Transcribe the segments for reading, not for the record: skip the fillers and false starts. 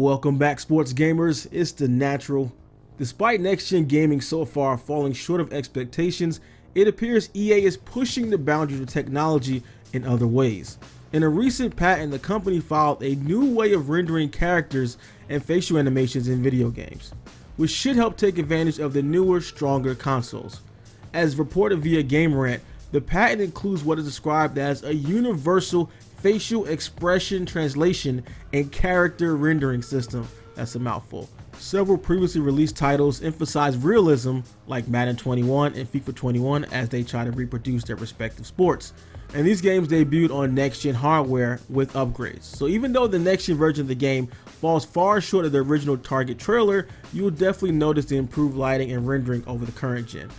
Welcome back, sports gamers. It's the Natural. Despite next-gen gaming so far falling short of expectations, it appears EA is pushing the boundaries of technology in other ways. In a recent patent, the company filed a new way of rendering characters and facial animations in video games, which should help take advantage of the newer, stronger consoles. As reported via GameRant, the patent includes what is described as a universal facial expression translation and character rendering system. That's a mouthful. Several previously released titles emphasize realism, like Madden 21 and FIFA 21, as they try to reproduce their respective sports. And these games debuted on next-gen hardware with upgrades. So even though the next-gen version of the game falls far short of the original target trailer, you will definitely notice the improved lighting and rendering over the current gen.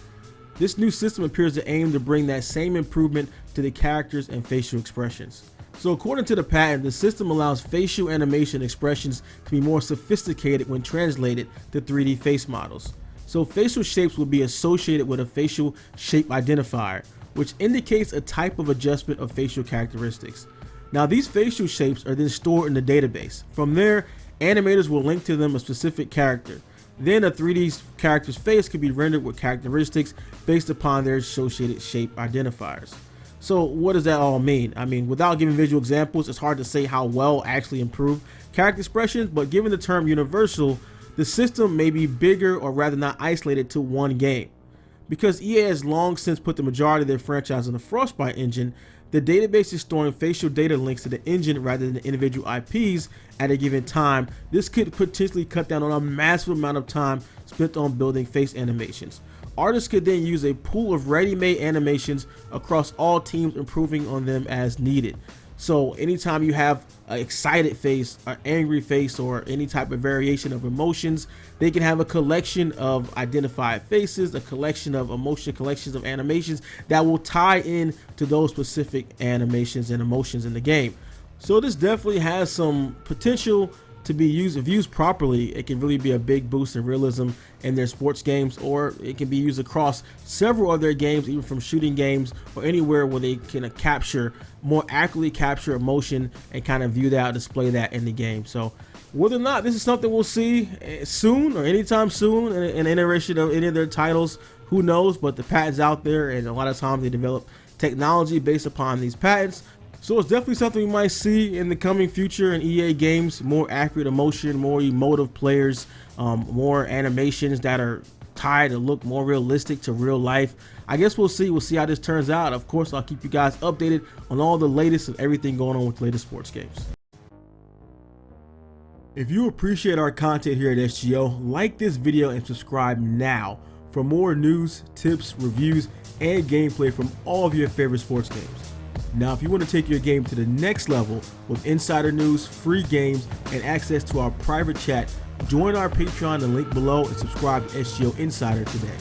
This new system appears to aim to bring that same improvement to the characters and facial expressions. So according to the patent, the system allows facial animation expressions to be more sophisticated when translated to 3D face models. So facial shapes will be associated with a facial shape identifier, which indicates a type of adjustment of facial characteristics. Now these facial shapes are then stored in the database. From there, animators will link to them a specific character. Then a 3D character's face can be rendered with characteristics based upon their associated shape identifiers. So what does that all mean? I mean, without giving visual examples, it's hard to say how well actually improved character expressions, but given the term universal, the system may be bigger or rather not isolated to one game. Because EA has long since put the majority of their franchise on the Frostbite engine, the database is storing facial data links to the engine rather than the individual IPs at a given time. This could potentially cut down on a massive amount of time spent on building face animations. Artists could then use a pool of ready-made animations across all teams, improving on them as needed. So anytime you have an excited face, an angry face, or any type of variation of emotions, they can have a collection of identified faces, a collection of collections of animations that will tie in to those specific animations and emotions in the game. So this definitely has some potential to be used. If used properly, it can really be a big boost in realism in their sports games, or it can be used across several of their games, even from shooting games or anywhere where they can more accurately capture emotion and kind of view that, display that in the game. So whether or not this is something we'll see soon or anytime soon in an iteration of any of their titles, who knows? But the patent's out there, and a lot of times they develop technology based upon these patents. So it's definitely something we might see in the coming future in EA games: more accurate emotion, more emotive players, more animations that are tied to look more realistic to real life. I guess we'll see. We'll see how this turns out. Of course, I'll keep you guys updated on all the latest and everything going on with the latest sports games. If you appreciate our content here at SGO, like this video and subscribe now for more news, tips, reviews, and gameplay from all of your favorite sports games. Now, if you want to take your game to the next level with insider news, free games, and access to our private chat, join our Patreon, the link below, and subscribe to SGO Insider today.